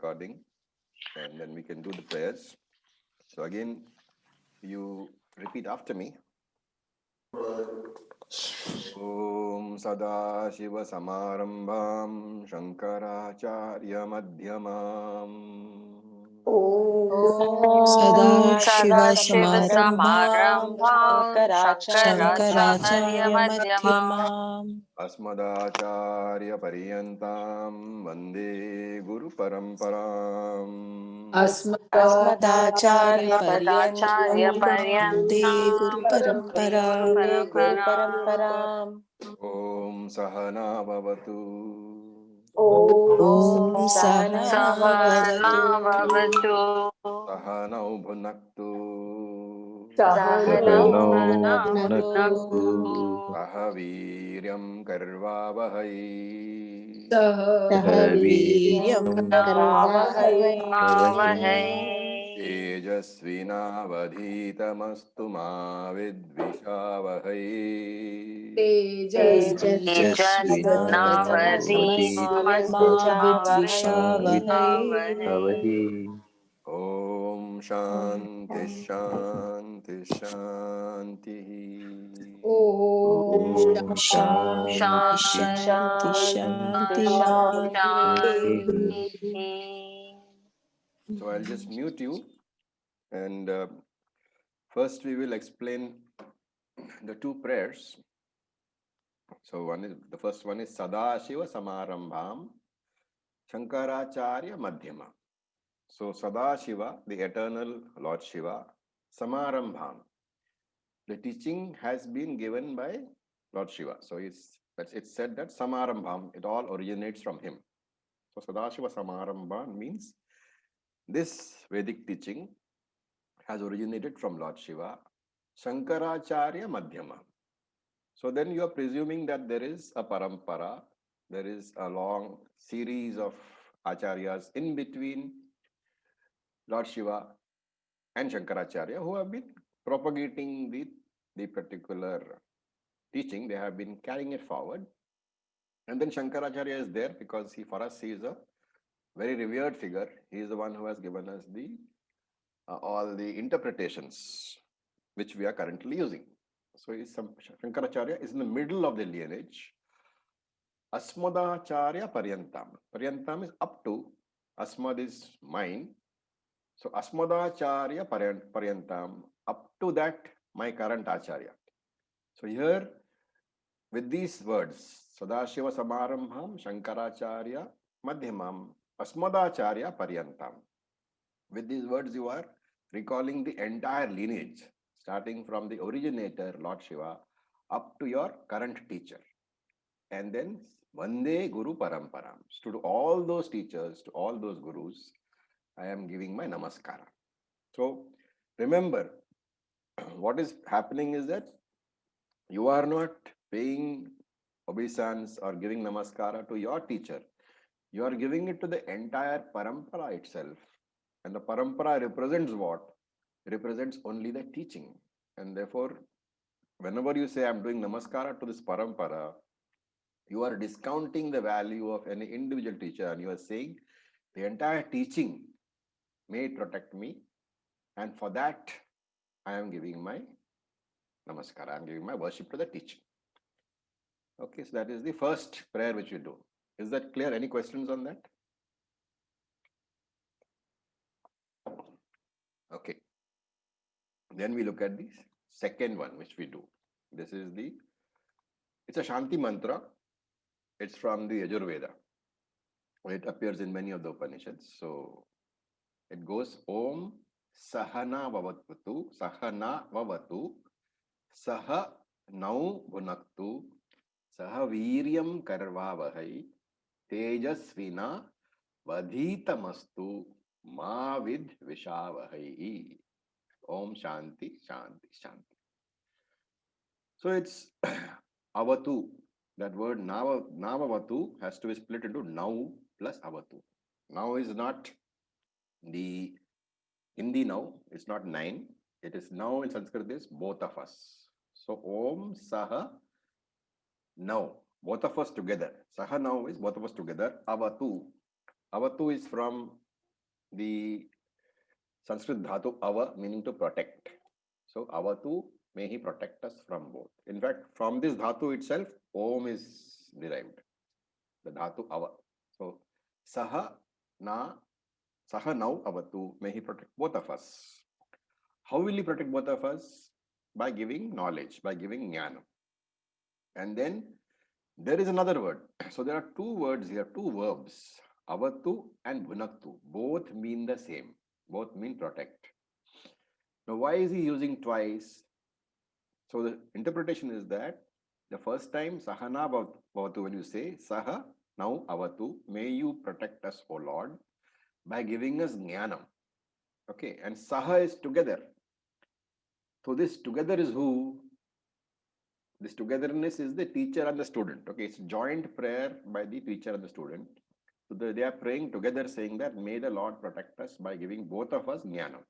recording, and then we can do the prayers. So again, you repeat after me. Om Sadashiva Samarambham Shankaracharya Madhyamam Sadashiva-Samarambham Shankaracharya-Madhyamam Asmadacharya Paryantam Vande Guru Paramparam Asmadacharya-Paryantam Vande Guru Paramparam. Om Sahana Bhavatu Om Sahanavavatu. Sahanau Bhunaktu Sahanavavatu. Sahaviryam Karvavahai Sahaviryam Karvavahai. Tejasvinavadhitamastu ma vidvishavahai Tejasvinavadhitamastu vidvishavahai. Om Shanti Shanti Shanti. Om Shanti Shanti Shanti. So I'll just mute you, and first we will explain the two prayers. So the first one is Sadashiva Samarambham Shankaracharya Madhyama. So Sadashiva, the eternal Lord Shiva, Samarambham. The teaching has been given by Lord Shiva. So it's said that Samarambham, it all originates from him. So Sadashiva Samarambham means this Vedic teaching has originated from Lord Shiva, Shankaracharya Madhyama. So then you are presuming that there is a parampara, there is a long series of acharyas in between Lord Shiva and Shankaracharya who have been propagating the particular teaching. They have been carrying it forward. And then Shankaracharya is there because for us he is a very revered figure. He is the one who has given us all the interpretations which we are currently using. So Shankaracharya is in the middle of the lineage. Asmadacharya Paryantam. Paryantam is up to. Asmad is mine. So Asmadacharya Paryantam, up to that my current Acharya. So here with these words, Sadashiva Samarambham Shankaracharya Madhyamam Asmadacharya Paryantam. With these words you are recalling the entire lineage, starting from the originator Lord Shiva up to your current teacher. And then Vande Guru Paramparam. To all those teachers, to all those gurus, I am giving my namaskara. So remember, what is happening is that you are not paying obeisance or giving namaskara to your teacher. You are giving it to the entire parampara itself. And the parampara represents what? Represents only the teaching. And therefore, whenever you say I'm doing namaskara to this parampara, you are discounting the value of any individual teacher, and you are saying the entire teaching may protect me, and for that I am giving my namaskara, I am giving my worship to the teaching. Okay, so that is the first prayer which we do. Is that clear? Any questions on that? Okay. Then we look at the second one which we do. This is it's a Shanti mantra. It's from the Yajurveda. It appears in many of the Upanishads. So it goes Om Sahana Vavatu Saha Nau Bhunaktu Saha Viryam Karvavahai Tejasvina Vadhitamastu Ma Vid Vishavahai. Om Shanti Shanti Shanti. So it's Avatu. That word Navavatu has to be split into Nau plus Avatu. Now is not the Hindi now, it's not 9. It is now in Sanskrit is both of us. So Om Saha Now, both of us together. Saha now is both of us together. Avatu. Avatu is from the Sanskrit dhatu ava, meaning to protect. So avatu, may he protect us from both. In fact, from this dhatu itself, om is derived. The dhatu ava. So saha na saha now avatu, may he protect both of us. How will he protect both of us? By giving knowledge, by giving jnana. And then there is another word. So there are two words here, two verbs, avatu and bhunaktu. Both mean the same. Both mean protect. Now, why is he using twice? So the interpretation is that the first time sahana bhavatu, when you say saha now avatu, may you protect us, O Lord, by giving us jnanam. Okay, and saha is together. So this together is who? This togetherness is the teacher and the student. Okay, it's joint prayer by the teacher and the student. So they are praying together, saying that may the Lord protect us by giving both of us jnanam.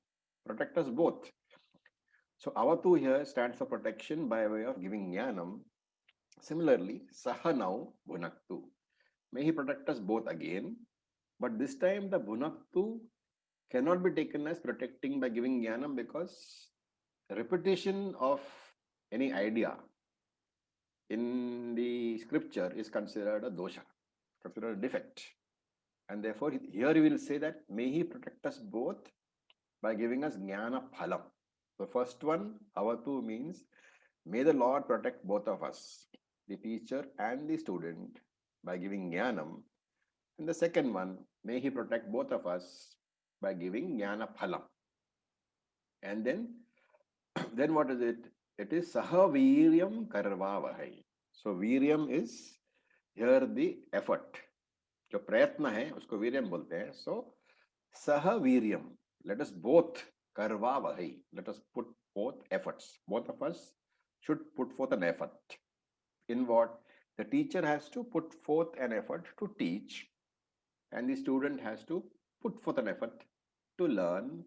Protect us both. So avatu here stands for protection by way of giving jnanam. Similarly, saha now bhunaktu. May he protect us both again. But this time the bhunaktu cannot be taken as protecting by giving jnanam, because repetition of any idea in the scripture is considered a dosha, considered a defect. And therefore, here he will say that may he protect us both by giving us jnana phalam. The first one, avatu, means may the Lord protect both of us, the teacher and the student, by giving jnanam. And the second one, may he protect both of us by giving jnana phalam. And then what is it? It is saha viryam karvavahai. So viryam is here the effort. जो प्रयत्न है उसको वीर्यम बोलते हैं. So saha viryam, let us both karvavahai, let us put both efforts. Both of us should put forth an effort. In what? The teacher has to put forth an effort to teach, and the student has to put forth an effort to learn.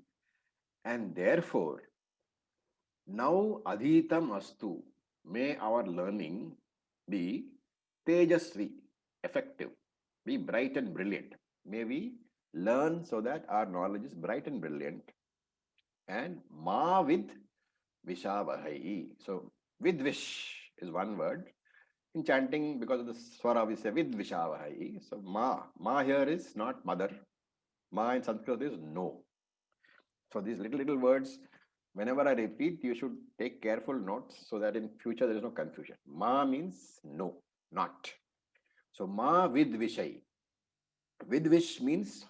And therefore, now adhitam astu, may our learning be tejasvi, effective, be bright and brilliant. May we learn so that our knowledge is bright and brilliant. And ma vid vishavahai. So with wish is one word. In chanting, because of the swara, we say with vishavahai. So ma here is not mother. Ma in Sanskrit is no. So these little words, whenever I repeat, you should take careful notes so that in future there is no confusion. Ma means no, not. So ma vid vishai. Vidvish means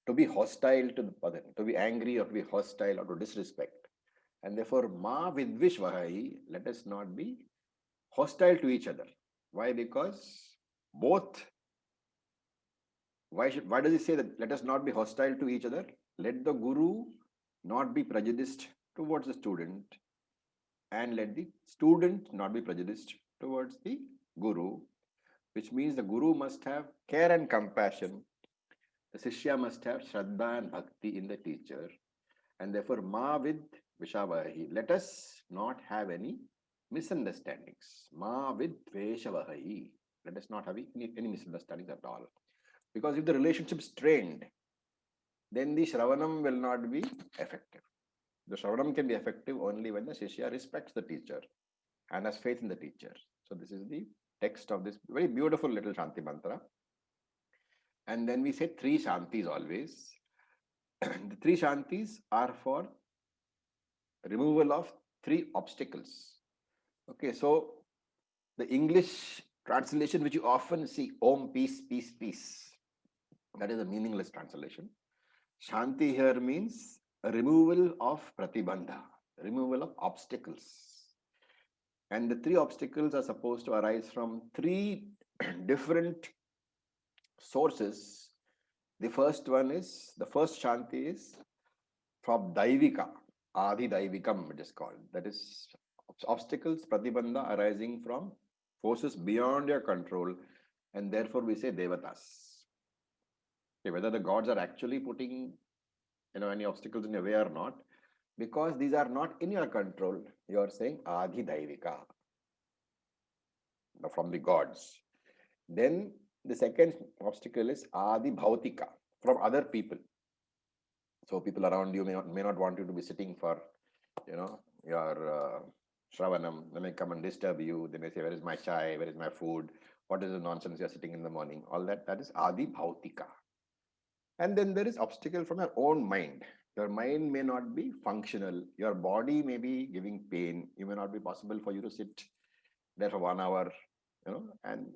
to be hostile to the other, to be angry or to be hostile or to disrespect. And therefore, ma vidvish vahai, let us not be hostile to each other. Why? Because both. Why does he say that let us not be hostile to each other? Let the guru not be prejudiced towards the student, and let the student not be prejudiced towards the guru, which means the guru must have care and compassion. The Sishya must have Shraddha and Bhakti in the teacher. And therefore, ma vid vishavahi. Let us not have any misunderstandings. Ma vid dveshavahi. Let us not have any misunderstandings at all. Because if the relationship is strained, then the Shravanam will not be effective. The Shravanam can be effective only when the Shishya respects the teacher and has faith in the teacher. So this is the text of this very beautiful little Shanti mantra. And then we say 3 Shantis always. The 3 Shantis are for removal of 3 obstacles. Okay, so the English translation which you often see, Om, peace, peace, peace, that is a meaningless translation. Shanti here means a removal of pratibandha, removal of obstacles. And the 3 obstacles are supposed to arise from 3 different sources. The first Shanti is from Daivika, Adi Daivikam it is called. That is obstacles, pratibandha arising from forces beyond your control, and therefore we say Devatas. Okay, whether the gods are actually putting any obstacles in your way or not, because these are not in your control, you are saying Adi Daivika, from the gods. Then the second obstacle is Adi Bhautika, from other people. So people around you may not want you to be sitting for, your Shravanam. They may come and disturb you. They may say, where is my chai? Where is my food? What is the nonsense you're sitting in the morning? All that is Adi Bhautika. And then there is obstacle from your own mind. Your mind may not be functional. Your body may be giving pain. You may not be possible for you to sit there for 1 hour, and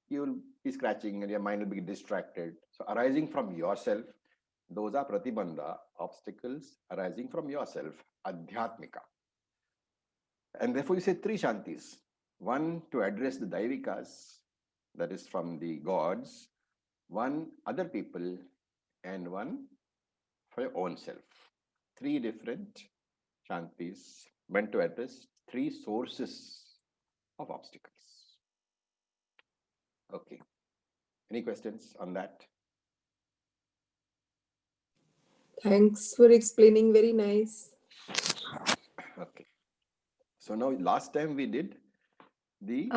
you will be scratching and your mind will be distracted. So arising from yourself, those are pratibandha, obstacles arising from yourself, adhyatmika. And therefore you say three shantis. One to address the daivikas, that is from the gods, one other people, and one for your own self. Three different shantis meant to address three sources of obstacles. Okay. Any questions on that? Thanks for explaining. Very nice. Okay. So now last time we did the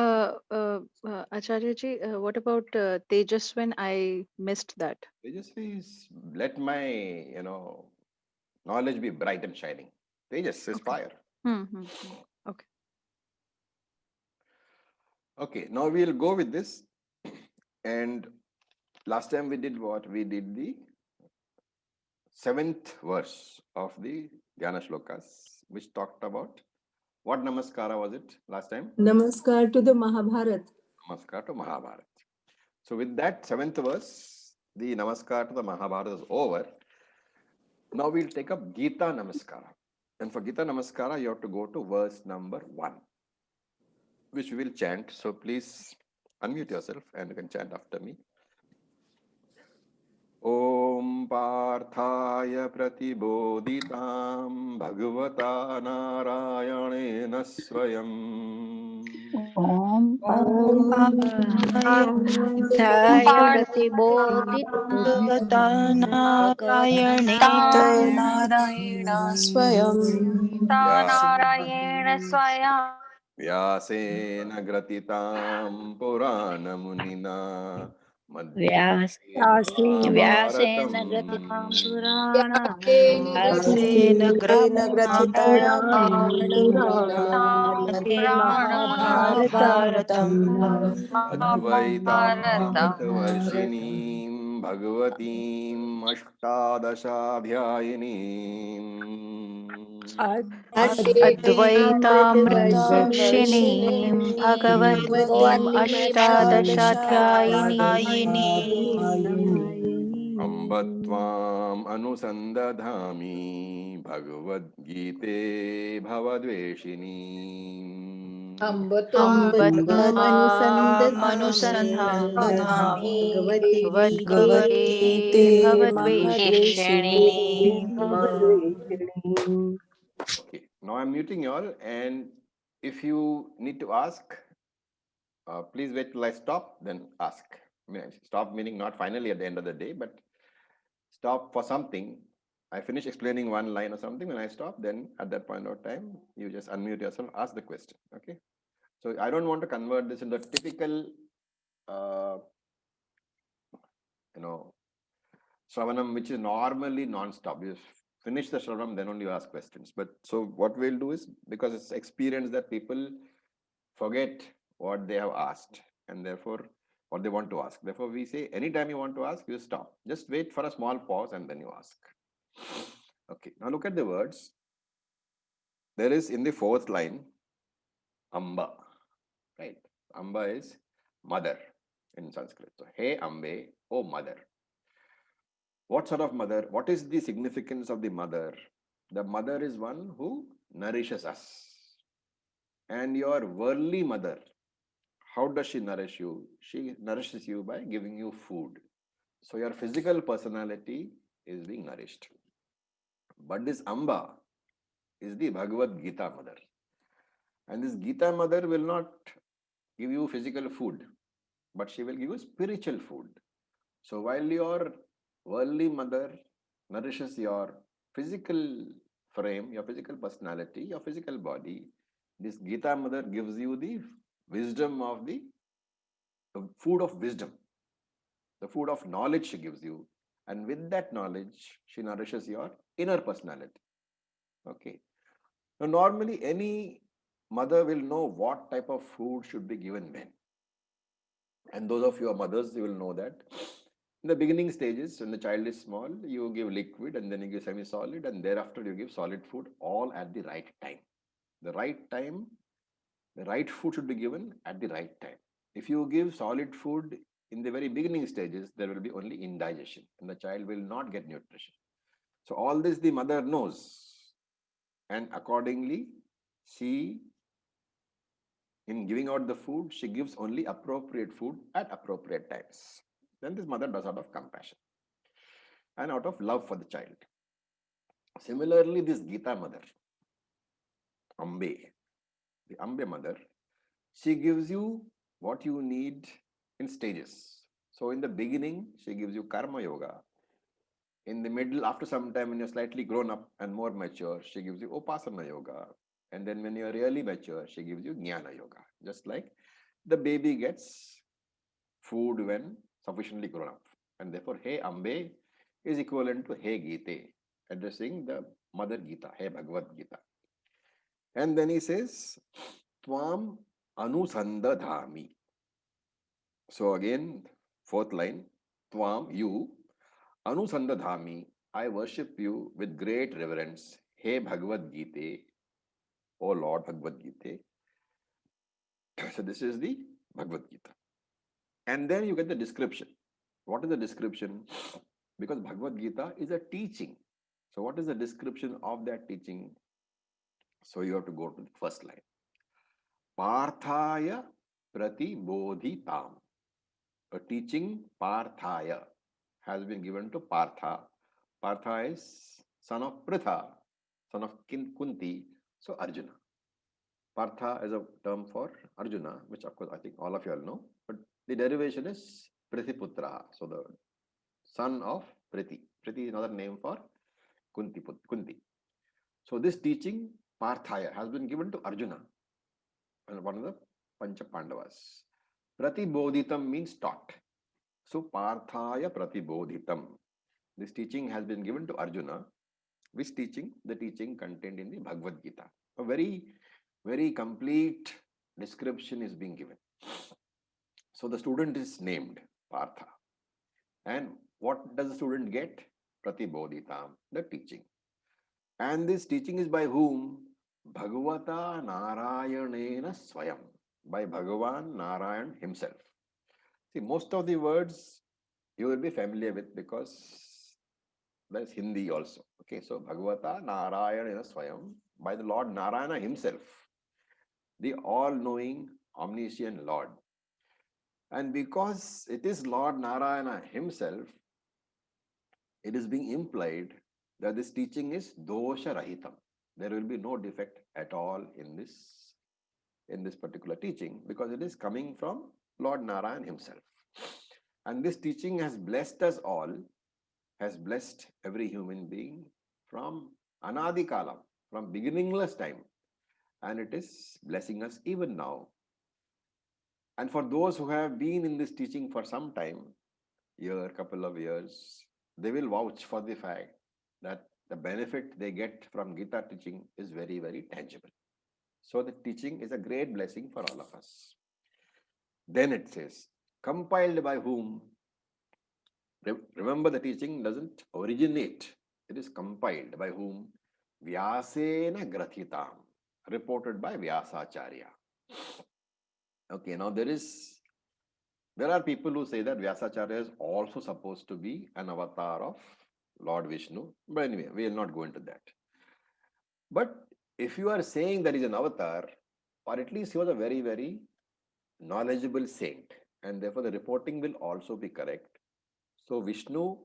Acharya ji, what about Tejaswin? I missed that. Tejasvi is let my knowledge be bright and shining. Tejas is fire. Okay. Okay, now we'll go with this. And last time we did what? We did the 7th verse of the Dhyana Shlokas, which talked about what namaskara was it last time? Namaskar to the Mahabharat. Namaskar to Mahabharat. So with that 7th verse, the namaskar to the Mahabharata is over. Now we'll take up Gita Namaskara. And for Gita Namaskara, you have to go to verse number 1, which we will chant. So please unmute yourself and you can chant after me. Om Parthaya Pratibodhitam Bhagavata Narayanena Swayam. Om Narayana Swayam Narayena Swayam Vyasena Gratitam Purana Munina Vyasena Gratitam Purana Vyasena Gratitam Mahabharatam Advaitam Amritavarshinim Bhagavatim Ashtadashabhyayinim Advaitamritavarshiniim Bhagavatim Ashtadashaധ്യായിनीम् Amba Tvam Anusandadhami Bhagavad Gite Bhavadveshini Amba Tvam Anusandhami Bhagavate Bhavadveshini. Okay, now I'm muting you all, and if you need to ask, please wait till I stop, then ask. I mean, stop meaning not finally at the end of the day, but stop for something. I finish explaining one line or something. When I stop, then at that point of time, you just unmute yourself, ask the question. Okay. So I don't want to convert this into a typical, Shravanam, which is normally non-stop. You finish the Shravanam, then only you ask questions. But so what we'll do is, because it's experience that people forget what they have asked and therefore what they want to ask. Therefore, we say anytime you want to ask, you stop. Just wait for a small pause and then you ask. Okay, now look at the words. There is in the 4th line, Amba, right? Amba is mother in Sanskrit. So, hey Ambe, oh mother. What sort of mother? What is the significance of the mother? The mother is one who nourishes us. And your worldly mother, how does she nourish you? She nourishes you by giving you food. So your physical personality is being nourished. But this Amba is the Bhagavad Gita mother. And this Gita mother will not give you physical food, but she will give you spiritual food. So while your worldly mother nourishes your physical frame, your physical personality, your physical body, this Gita mother gives you the wisdom of the food of wisdom. The food of knowledge she gives you. And with that knowledge, she nourishes your inner personality. Okay. Now, normally, any mother will know what type of food should be given when. And those of your mothers, you will know that in the beginning stages, when the child is small, you give liquid and then you give semi-solid, and thereafter you give solid food, all at the right time. The right time, the right food should be given at the right time. If you give solid food in the very beginning stages, there will be only indigestion and the child will not get nutrition. So all this the mother knows, and accordingly, she, in giving out the food, she gives only appropriate food at appropriate times. Then this mother does out of compassion and out of love for the child. Similarly, this Gita mother, Ambe, the Ambe mother, she gives you what you need in stages. So in the beginning, she gives you karma yoga. In the middle, after some time, when you're slightly grown up and more mature, she gives you upasana yoga. And then when you're really mature, she gives you jnana yoga. Just like the baby gets food when sufficiently grown up. And therefore, Hey Ambe is equivalent to Hey Gita, addressing the Mother Gita, Hey Bhagavad Gita. And then he says, Tvam anusandadhami. So again, fourth line, Tvam, you, anusandadhami, I worship you with great reverence. Hey Bhagavad Gita, O Lord Bhagavad Gita. So this is the Bhagavad Gita. And then you get the description. What is the description? Because Bhagavad Gita is a teaching. So what is the description of that teaching? So you have to go to the first line. Parthaya pratibodhitam. A teaching, Parthaya, has been given to Partha. Partha is son of Pritha, son of Kunti, so Arjuna. Partha is a term for Arjuna, which of course I think all of you all know, but the derivation is Prithiputra, so the son of Priti. Priti is another name for Kunti. So this teaching, Parthaya, has been given to Arjuna, and one of the Pancha Pandavas. Pratibodhitam means taught. So Parthaya Pratibodhitam. This teaching has been given to Arjuna. Which teaching? The teaching contained in the Bhagavad Gita. A very, very complete description is being given. So the student is named Partha. And what does the student get? Pratibodhitam, the teaching. And this teaching is by whom? Bhagavata Narayanena Swayam. By Bhagavan Narayan himself. See, most of the words you will be familiar with because there's Hindi also. Okay, so Bhagavata Narayana Swayam, by the Lord Narayana himself, the all-knowing, omniscient Lord. And because it is Lord Narayana himself, it is being implied that this teaching is dosha rahitam. There will be no defect at all in this particular teaching because it is coming from Lord Narayan himself. And this teaching has blessed us all, has blessed every human being from Anadi Kalam, from beginningless time. And it is blessing us even now. And for those who have been in this teaching for some time, year, couple of years, they will vouch for the fact that the benefit they get from Gita teaching is very, very tangible. So the teaching is a great blessing for all of us. Then it says, compiled by whom? Remember, the teaching doesn't originate. It is compiled by whom? Vyasena Grathitam, reported by Vyasacharya. Okay, now there are people who say that Vyasacharya is also supposed to be an avatar of Lord Vishnu. But anyway, we will not go into that. But if you are saying that he's an avatar, or at least he was a very, very knowledgeable saint, and therefore the reporting will also be correct. So Vishnu,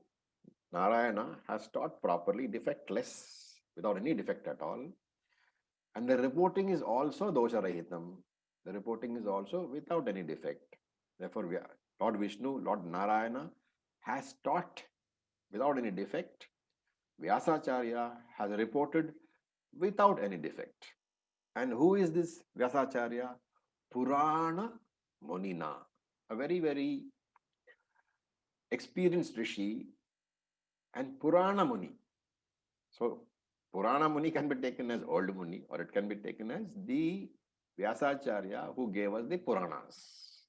Narayana, has taught properly, defectless, without any defect at all. And the reporting is also dosha rahitam. The reporting is also without any defect. Therefore, Lord Vishnu, Lord Narayana has taught without any defect. Vyasacharya has reported without any defect. And who is this Vyasacharya? Purana Munina, a very, very experienced rishi and Purana Muni. So Purana Muni can be taken as old Muni, or it can be taken as the Vyasacharya who gave us the Puranas.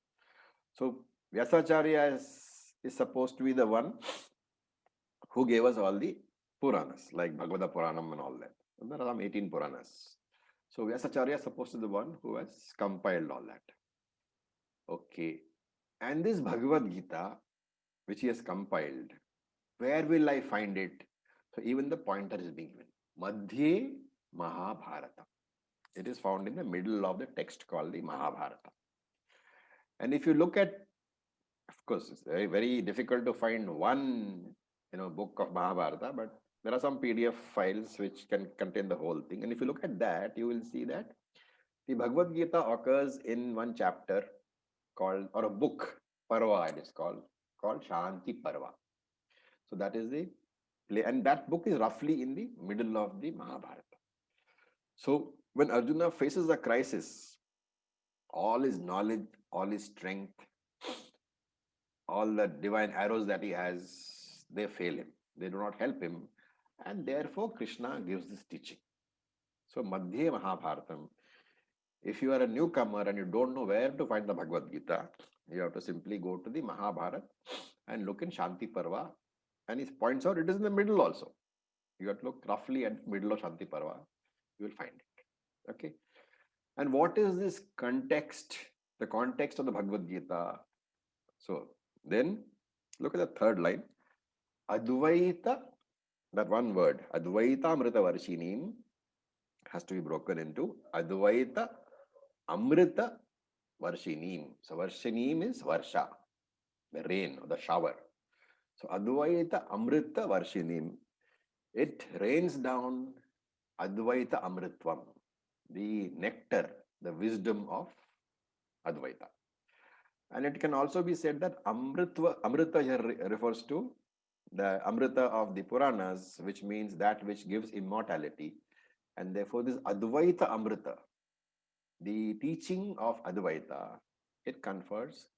So Vyasacharya is supposed to be the one who gave us all the Puranas, like Bhagavata Puranam and all that. And there are some 18 Puranas. So Vyasacharya is supposed to be the one who has compiled all that. Okay. And this Bhagavad Gita, which he has compiled, where will I find it? So even the pointer is being given. Madhye Mahabharata. It is found in the middle of the text called the Mahabharata. And if you look at, of course, it's very, very difficult to find one, book of Mahabharata, but there are some PDF files which can contain the whole thing. And if you look at that, you will see that the Bhagavad Gita occurs in one chapter called, or a book, Parva it is called Shanti Parva. So that is the play, and that book is roughly in the middle of the Mahabharata. So when Arjuna faces a crisis, all his knowledge, all his strength, all the divine arrows that he has, they fail him. They do not help him. And therefore, Krishna gives this teaching. So, Madhya Mahabharatam, if you are a newcomer and you don't know where to find the Bhagavad Gita, you have to simply go to the Mahabharata and look in Shanti Parva. And he points out it is in the middle also. You have to look roughly at the middle of Shanti Parva. You will find it. Okay. And what is this context? The context of the Bhagavad Gita. So then look at the third line. Advaita, that one word, Advaita Amrita Varshinim, has to be broken into Advaita Amrita Varshinim. So Varshinim is Varsha, the rain or the shower. So Advaita Amrita Varshinim, it rains down Advaita Amritvam, the nectar, the wisdom of Advaita. And it can also be said that Amrita here refers to the Amrita of the Puranas, which means that which gives immortality. And therefore, this Advaita Amrita, the teaching of Advaita, it confers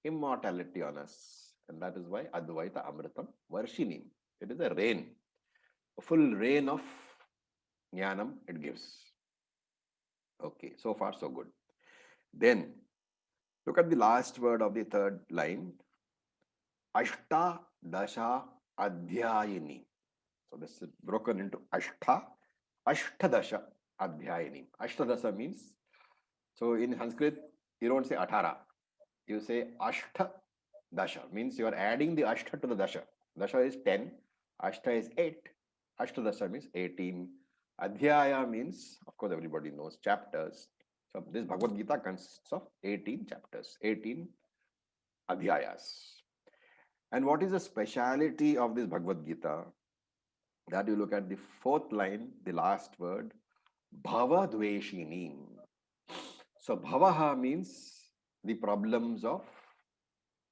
immortality on us. And that is why Advaita Amritam Varshinim. It is a rain, a full rain of Jnanam it gives. Okay, so far so good. Then, look at the last word of the third line. Ashta Dasha Adhyayini. So this is broken into Ashtadasha Adhyayini. Ashtadasha means, so in Sanskrit, you don't say Athara. You say Ashtadasha, means you are adding the Ashta to the Dasha. Dasha is 10, Ashta is 8, Ashtadasha means 18. Adhyaya means, of course, everybody knows chapters. So this Bhagavad Gita consists of 18 chapters, 18 Adhyayas. And what is the speciality of this Bhagavad Gita? That you look at the fourth line, the last word, Bhava Dveshinim. So Bhavaha means the problems of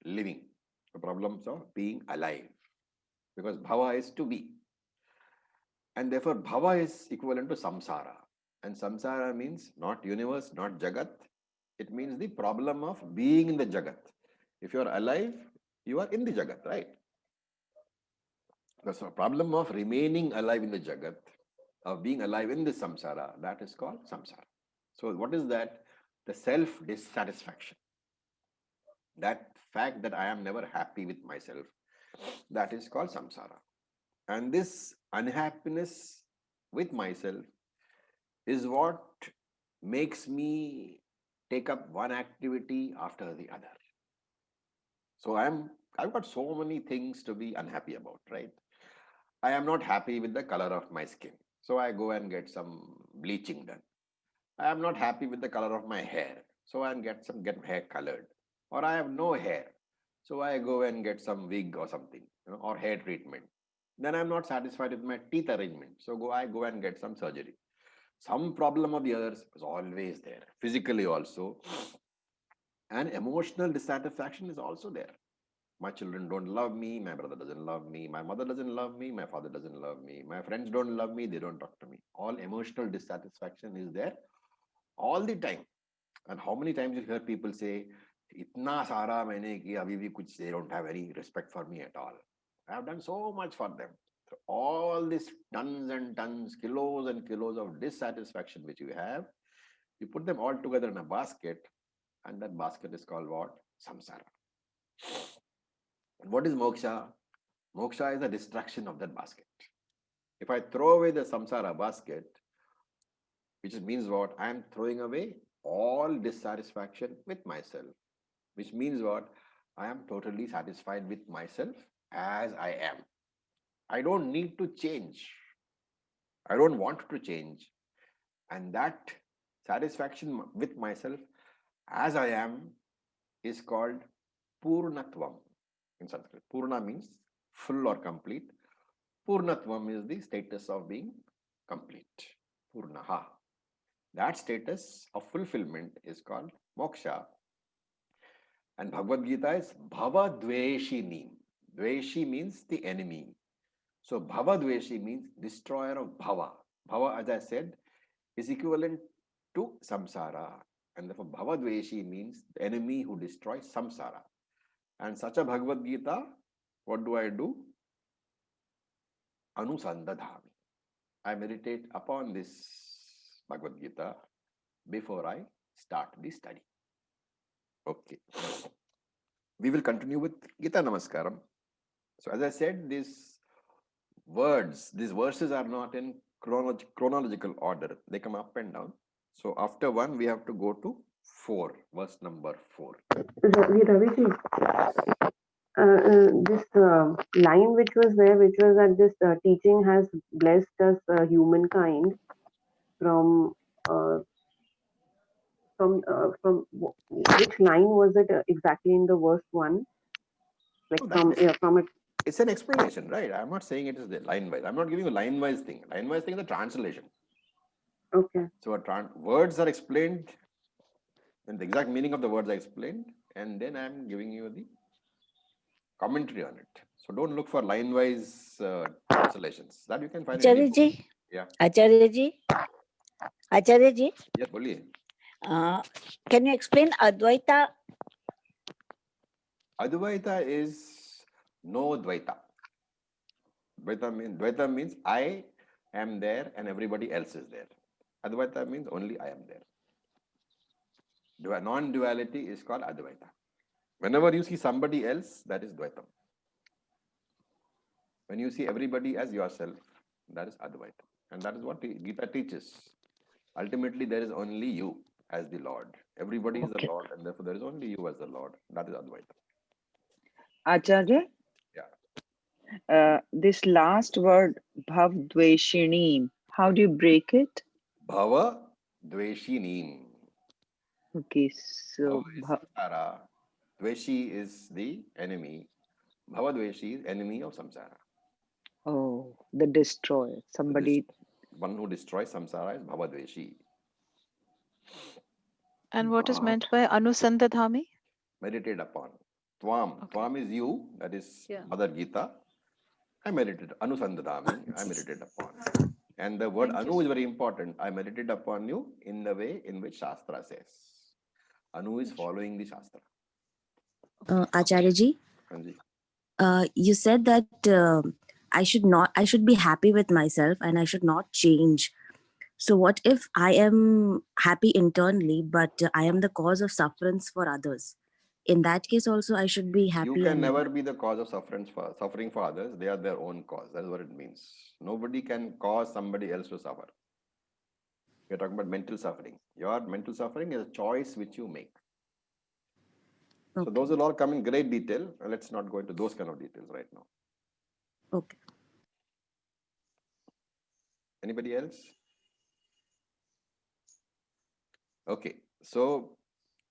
living, the problems of being alive. Because Bhava is to be. And therefore Bhava is equivalent to Samsara. And Samsara means not universe, not Jagat. It means the problem of being in the Jagat. If you are alive, you are in the Jagat, right? The problem of remaining alive in the Jagat, of being alive in the Samsara, that is called Samsara. So what is that? The self-dissatisfaction. That fact that I am never happy with myself, that is called Samsara. And this unhappiness with myself is what makes me take up one activity after the other. So I've got so many things to be unhappy about, right? I am not happy with the color of my skin. So I go and get some bleaching done. I am not happy with the color of my hair. So I get hair colored. Or I have no hair. So I go and get some wig or something, or hair treatment. Then I'm not satisfied with my teeth arrangement. So I go and get some surgery. Some problem or the others is always there, physically also. And emotional dissatisfaction is also there. My children don't love me, my brother doesn't love me, my mother doesn't love me, my father doesn't love me, my friends don't love me, they don't talk to me. All emotional dissatisfaction is there all the time. And how many times you hear people say, Itna sara maine ki abhi bhi kuch, they don't have any respect for me at all. I have done so much for them. So all these tons and tons, kilos and kilos of dissatisfaction which you have, you put them all together in a basket, and that basket is called what? Samsara. And what is moksha? Moksha is the destruction of that basket. If I throw away the samsara basket, which means what? I am throwing away all dissatisfaction with myself, which means what? I am totally satisfied with myself as I am. I don't need to change. I don't want to change. And that satisfaction with myself as I am is called Purnatvam in Sanskrit. Purna means full or complete. Purnatvam is the status of being complete. Purnaha. That status of fulfillment is called moksha. And Bhagavad Gita is Bhava Dveshini. Dveshi means the enemy. So Bhava Dveshi means destroyer of Bhava. Bhava, as I said, is equivalent to samsara. And therefore Bhava Dveshi means the enemy who destroys samsara. And such a Bhagavad Gita, what do? Anusandadhami. I meditate upon this Bhagavad Gita before I start the study. Okay. We will continue with Gita Namaskaram. So as I said, these verses are not in chronological order. They come up and down. So after 1, we have to go to 4, verse number 4. Raviji, this line which was there, which was that this teaching has blessed us humankind from which line was it exactly in the verse 1? Like from it. It's an explanation, right? I'm not saying it is the line wise. I'm not giving you a line wise thing. Line wise thing is the translation. Okay. So words are explained, and the exact meaning of the words are explained, and then I'm giving you the commentary on it. So don't look for line wise translations. That you can find in any book. Yeah. Acharya ji. Yes, boliye. Can you explain Advaita? Advaita is no Dvaita. Dvaita means I am there and everybody else is there. Advaita means only I am there. Non-duality is called Advaita. Whenever you see somebody else, that is Dvaitam. When you see everybody as yourself, that is Advaita. And that is what Gita teaches. Ultimately, there is only you as the Lord. Everybody is the Lord, and therefore there is only you as the Lord. That is Advaita. Acharya? Yeah. This last word, Bhav Dveshinim, how do you break it? Bhava Dveshinim. Okay, so Samsara. Dveshi is the enemy. Bhava Dveshi is enemy of samsara. Oh, the destroyer. Somebody. One who destroys samsara is Bhava Dveshi. And what is meant by Anusandadhami? Meditate upon. Tvam. Okay. Tvam is you, that is Mother Gita. I meditate. Anusandadhami, I meditate upon. And the word Anu is very important. I meditate upon you in the way in which Shastra says. Anu is following the Shastra. Acharya ji, you said that I should be happy with myself and I should not change. So what if I am happy internally, but I am the cause of sufferance for others? In that case also I should be happy. You can never be the cause of suffering for others. They are their own cause. That's what it means. Nobody can cause somebody else to suffer. You're talking about mental suffering. Your mental suffering is a choice which you make. Okay. So those will all come in great detail. Let's not go into those kind of details right now. Okay. Anybody else? Okay. So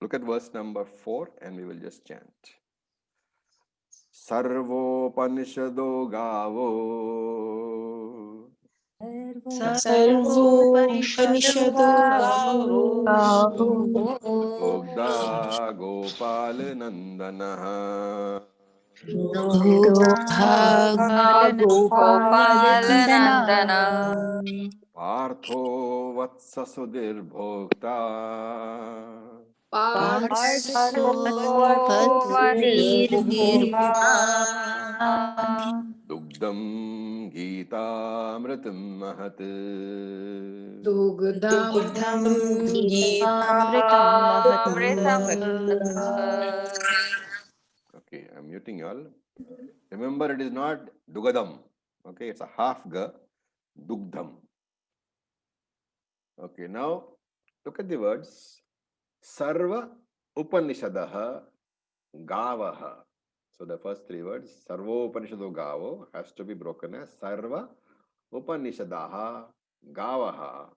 look at verse number 4 and we will just chant. Sarvopanishado gavo. Sarvopanishado gavo. Dogda Gopal Nandana. Dogda Gopal Nandana. Partho Vatsa Sudir Bhokta. Dugdam Geetamritam Mahat. दुग्धं Okay, I'm muting you all. Remember, it is not Dugadam. Okay, it's a half ga. Dugdham. Okay, now look at the words. Sarva Upanishadaha Gavaha. So the first three words, Sarvo Upanishado Gavo, has to be broken as Sarva Upanishadaha Gavaha.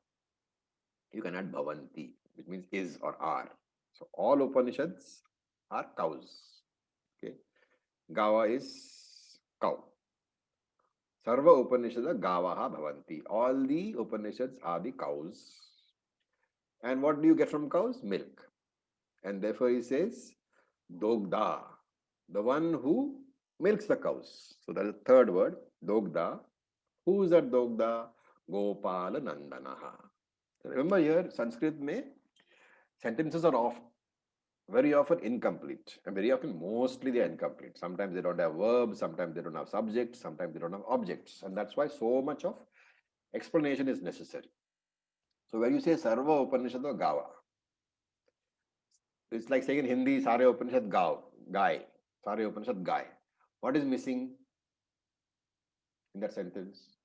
You can add Bhavanti, which means is or are. So all Upanishads are cows. Okay, Gava is cow. Sarva Upanishada Gavaha Bhavanti. All the Upanishads are the cows. And what do you get from cows? Milk. And therefore he says, Dogda, the one who milks the cows. So that is the third word, Dogda. Who is that Dogda? Gopala Nandanaha. Remember here, Sanskrit mein sentences are very often incomplete, and very often mostly they are incomplete. Sometimes they don't have verbs, sometimes they don't have subjects, sometimes they don't have objects, and that's why so much of explanation is necessary. So when you say Sarva Upanishad or Gava, it's like saying in Hindi, Sare Upanishad Gav, Guy, Sare Upanishad Guy. What is missing in that sentence?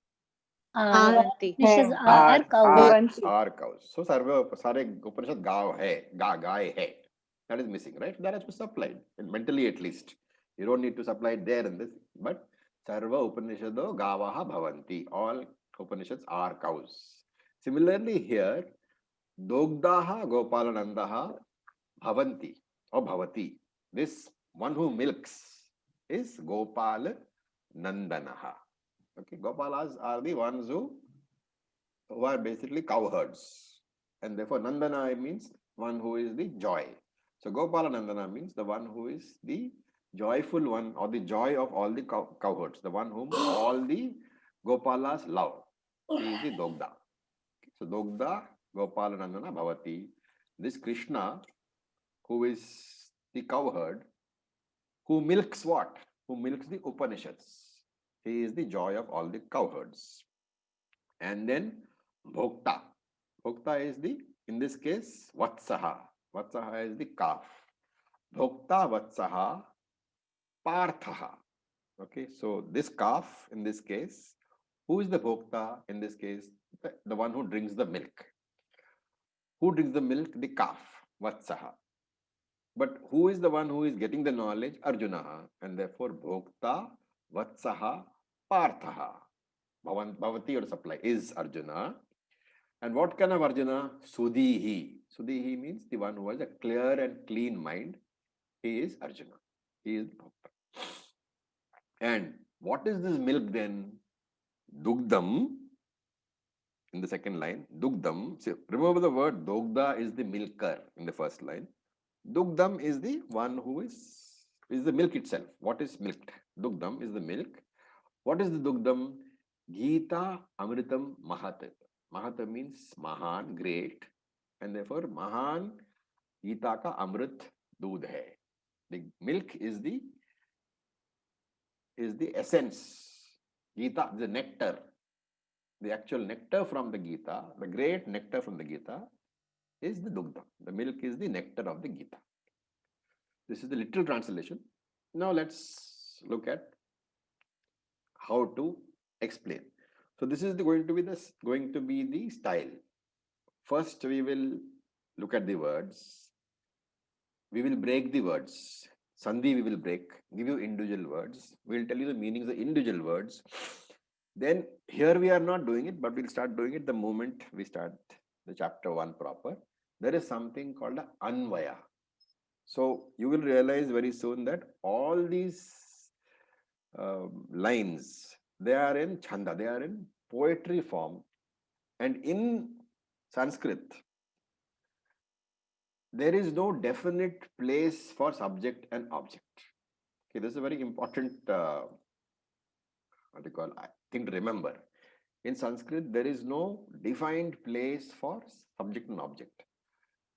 Upanishads are cows. Are cows. So Sarva Sare Upanishad Gav hai, Guy hai. That is missing, right? That has to be supplied, and mentally at least. You don't need to supply it there in this, but Sarva Upanishado Gavaha Bhavanti. All Upanishads are cows. Similarly here, Dogdaha Gopalanandaha Bhavanti or Bhavati. This one who milks is Gopala Nandanaha. Okay, Gopalas are the ones who are basically cowherds. And therefore Nandana means one who is the joy. So Gopala Nandana means the one who is the joyful one, or the joy of all the cowherds, the one whom all the Gopalas love. He is the Dogda. So Dogda Gopala Nandana Bhavati. This Krishna, who is the cowherd, who milks what? Who milks the Upanishads. He is the joy of all the cowherds. And then Bhokta. Bhokta is the, in this case, Vatsaha. Vatsaha is the calf. Bhokta Vatsaha Parthaha. Okay, so this calf in this case, who is the Bhokta in this case? The one who drinks the milk. Who drinks the milk? The calf, Vatsaha. But who is the one who is getting the knowledge? Arjuna. And therefore, Bhokta Vatsaha Parthaha. Bhavati or supply is Arjuna. And what kind of Arjuna? Sudhihi. Sudhihi means the one who has a clear and clean mind. He is Arjuna. He is Bhokta. And what is this milk then? Dugdam. In the second line, Dugdam. So remember the word Dogda is the milker in the first line. Dugdam is the one who is the milk itself. What is milked? Dugdam is the milk. What is the Dugdam? Gita Amritam Mahat. Mahat means Mahan, great. And therefore, Mahan Gita ka Amrit Doodh hai. The milk is the essence. Gita, the nectar. The actual nectar from the Gita, the great nectar from the Gita, is the Dugdha. The milk is the nectar of the Gita. This is the literal translation. Now let's look at how to explain. So this is going to be the style. First, we will look at the words. We will break the words. Sandhi we will break, give you individual words. We will tell you the meanings of individual words. Then here we are not doing it, but we'll start doing it the moment we start the chapter 1 proper. There is something called an Anvaya. So you will realize very soon that all these lines, they are in chanda, they are in poetry form. And in Sanskrit, there is no definite place for subject and object. Okay, this is a very important thing to remember. In Sanskrit, there is no defined place for subject and object.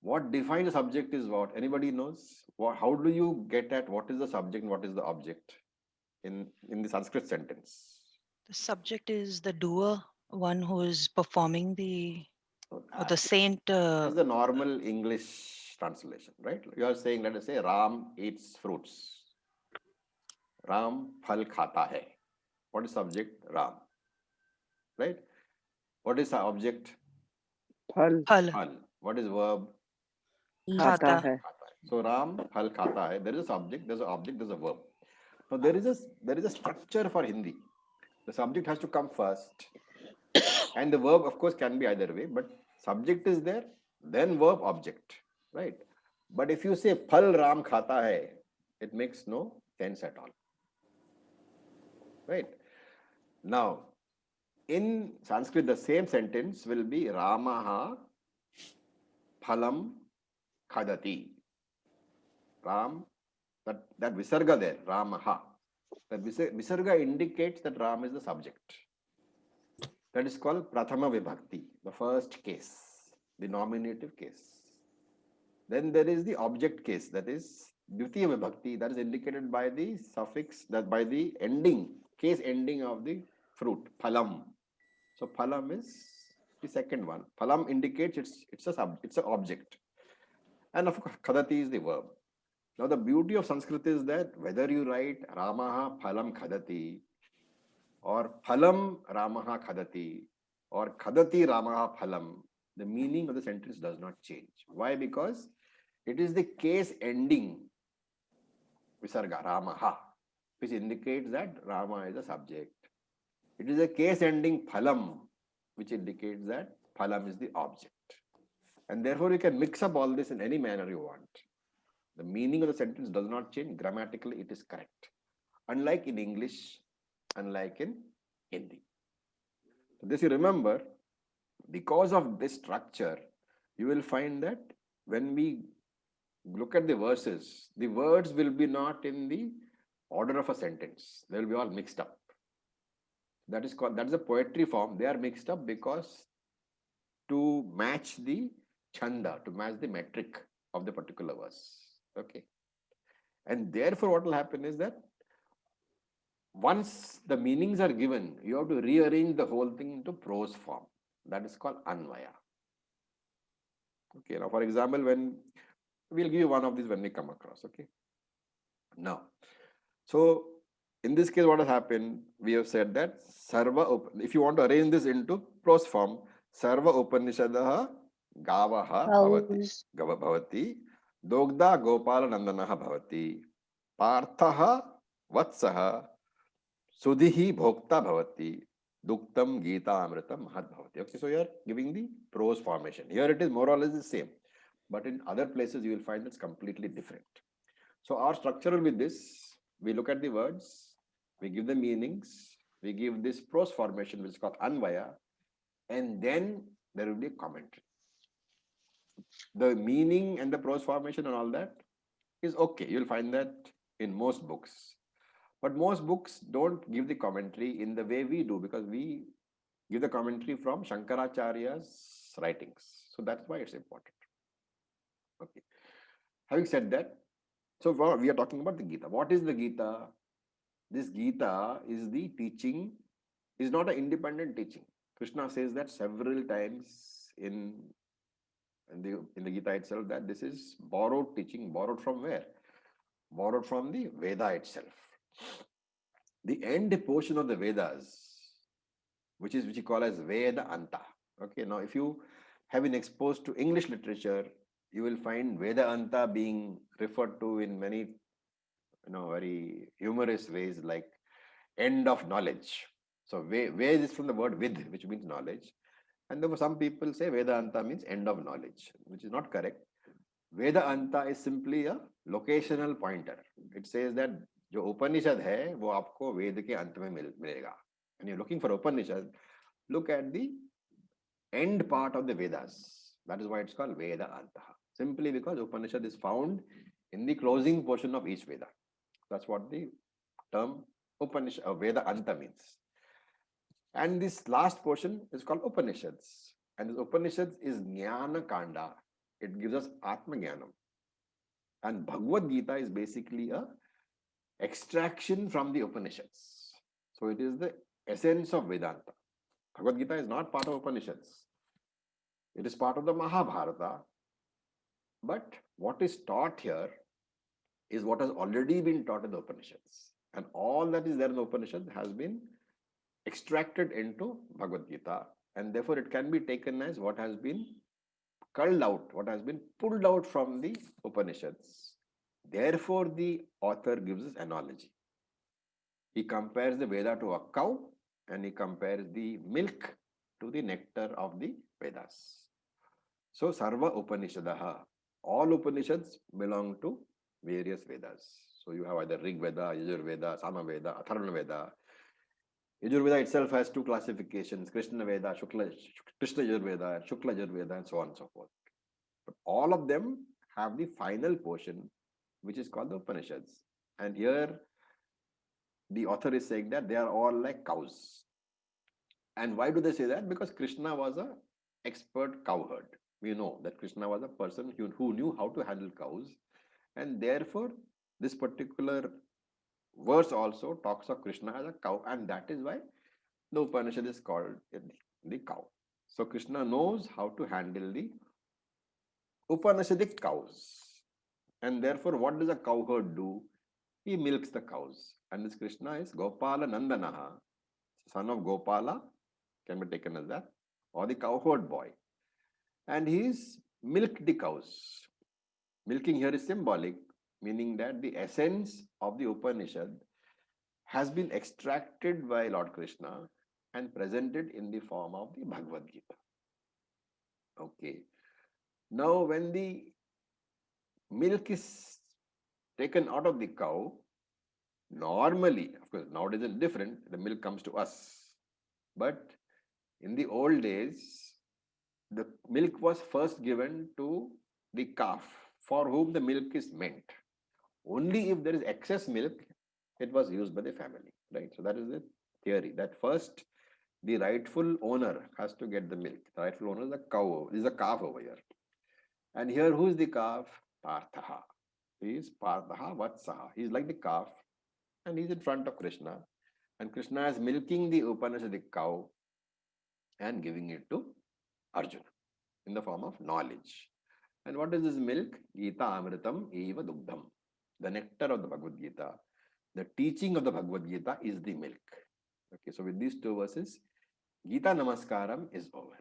What defines a subject is what? Anybody knows? How do you get at what is the subject and what is the object in the Sanskrit sentence? The subject is the doer, one who is performing the, So or that the saint. is the normal English translation, right? You are saying, let us say, Ram eats fruits. Ram phal khata hai. What is subject? Ram. Right? What is the object? Phal Phal, Phal. What is verb? khata khata. hai. So Ram phal khata hai. There is a subject, there's an object, there's a verb. Now there is a structure for Hindi. The subject has to come first, and the verb, of course, can be either way. But subject is there, then verb, object, right? But if you say phal Ram khata hai, it makes no sense at all, right? Now, in Sanskrit, the same sentence will be Ramaha phalam khadati. Ram, that visarga there, Ramaha. That visarga indicates that Ram is the subject. That is called Prathama Vibhakti, the first case, the nominative case. Then there is the object case, that is Dvitiya Vibhakti, that is indicated by the suffix, that by the ending, case ending of the fruit, phalam. So phalam is the second one. Phalam indicates it's an object. And of course, khadati is the verb. Now the beauty of Sanskrit is that whether you write Ramaha phalam khadati, or phalam Ramaha khadati, or khadati Ramaha phalam, the meaning of the sentence does not change. Why? Because it is the case ending visarga, Ramaha, which indicates that Rama is a subject. It is a case ending phalam, which indicates that phalam is the object. And therefore, you can mix up all this in any manner you want. The meaning of the sentence does not change. Grammatically, it is correct. Unlike in English, unlike in Hindi. So this you remember, because of this structure, you will find that when we look at the verses, the words will be not in the order of a sentence. They will be all mixed up. That is a poetry form. They are mixed up because to match the chanda, to match the metric of the particular verse. Okay. And therefore, what will happen is that once the meanings are given, you have to rearrange the whole thing into prose form. That is called anvaya. Okay. Now, for example, when we'll give you one of these when we come across. Okay. Now, so in this case, what has happened? We have said that sarva. If you want to arrange this into prose form, sarva upanishadaha gavaha bhavati. Bhavati. Dogda gopala nandanaha bhavati. Parthaha vatsaha sudhihi bhokta bhavati. Duktam gita amritam mahad bhavati. Okay, so you are giving the prose formation. Here it is more or less the same. But in other places, you will find it's completely different. So our structure will be this. We look at the words, we give the meanings, we give this prose formation, which is called anvaya, and then there will be a commentary. The meaning and the prose formation and all that is okay. You'll find that in most books. But most books don't give the commentary in the way we do, because we give the commentary from Shankaracharya's writings. So that's why it's important. Okay. Having said that, so we are talking about the Gita. What is the Gita? This Gita is the teaching, is not an independent teaching. Krishna says that several times in the Gita itself, that this is borrowed teaching. Borrowed from where? Borrowed from the Veda itself. The end portion of the Vedas, which you call as Veda Anta. Okay, now if you have been exposed to English literature, you will find Vedanta being referred to in many, very humorous ways, like end of knowledge. So Ved is from the word vid, which means knowledge. And therefore some people say Vedanta means end of knowledge, which is not correct. Vedanta is simply a locational pointer. It says that जो Upanishad है, वो आपको वेद के अंत में मिलेगा. When you're looking for Upanishad, look at the end part of the Vedas. That is why it's called Veda Anta. Simply because Upanishad is found in the closing portion of each Veda. That's what the term Upanishad or Veda Anta means. And this last portion is called Upanishads. And this Upanishads is Jnana Kanda. It gives us Atma Jnanam. And Bhagavad Gita is basically a extraction from the Upanishads. So it is the essence of Vedanta. Bhagavad Gita is not part of Upanishads. It is part of the Mahabharata. But what is taught here is what has already been taught in the Upanishads. And all that is there in the Upanishad has been extracted into Bhagavad Gita. And therefore it can be taken as what has been culled out, what has been pulled out from the Upanishads. Therefore the author gives this analogy. He compares the Veda to a cow and he compares the milk to the nectar of the Vedas. So Sarva Upanishadaha, all Upanishads belong to various Vedas. So you have either Rig Veda, Yajur Veda, Sama Veda, Atharvana Veda. Yajur Veda itself has two classifications, Krishna Veda, Krishna Yajur Veda, Shukla Yajur Veda, and so on and so forth. But all of them have the final portion, which is called the Upanishads. And here the author is saying that they are all like cows. And why do they say that? Because Krishna was an expert cowherd. We know that Krishna was a person who knew how to handle cows. And therefore, this particular verse also talks of Krishna as a cow. And that is why the Upanishad is called the cow. So Krishna knows how to handle the Upanishadic cows. And therefore, what does a cowherd do? He milks the cows. And this Krishna is Gopala Nandanaha, son of Gopala, can be taken as that, or the cowherd boy. And he's milked the cows. Milking here is symbolic, meaning that the essence of the Upanishad has been extracted by Lord Krishna and presented in the form of the Bhagavad Gita. Okay. Now, when the milk is taken out of the cow, normally, of course, nowadays it's different, the milk comes to us. But in the old days, the milk was first given to the calf for whom the milk is meant. Only if there is excess milk, it was used by the family, right? So that is the theory, that first the rightful owner has to get the milk. The rightful owner is the cow, is a calf over here. And here, who is the calf? Parthaha. He is Parthaha Vatsaha. He is like the calf and he is in front of Krishna. And Krishna is milking the Upanishadic cow and giving it to Arjuna in the form of knowledge. And what is this milk? Gita Amritam Eva Dugdham. The nectar of the Bhagavad Gita, the teaching of the Bhagavad Gita is the milk. Okay, so with these two verses, Gita Namaskaram is over.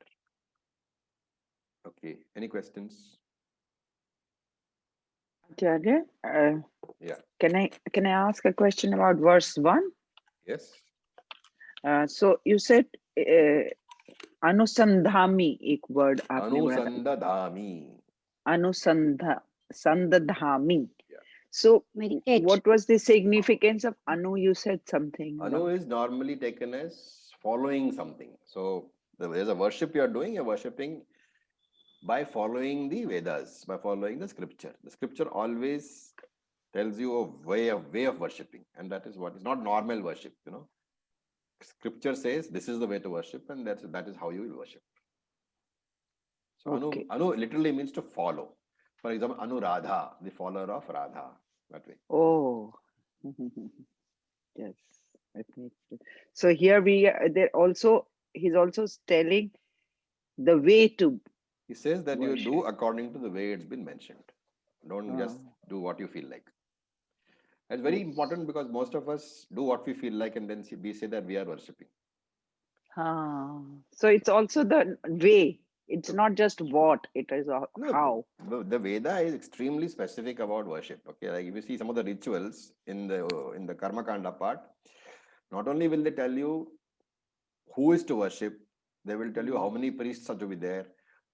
Okay, any questions? Acharya, Yeah. can I ask a question about verse 1? Yes. So you said Anusandhami, एक word आपने बोला था. Anusandadhami. Sandadhami. Yeah. So Meditate. what was the significance of Anu? You said something. Anu is normally taken as following something. So there's a worship you are doing, you're worshipping by following the Vedas, by following the scripture. The scripture always tells you a way of worshipping, and that is what is not normal worship, you know. Scripture says this is the way to worship, and that is how you will worship. So Okay. Anu literally means to follow. For example, Anuradha, the follower of Radha, that way. Oh, yes, that makes sense. So here he's also telling the way to. He says that you do worship. according to the way it's been mentioned. Don't just do what you feel like. It's very Yes. important because most of us do what we feel like and then we say that we are worshipping. So it's also the way. It's not just what, it is No, how. the Veda is extremely specific about worship. Okay, like if you see some of the rituals in the Karma Kanda part, not only will they tell you who is to worship, they will tell you how many priests are to be there,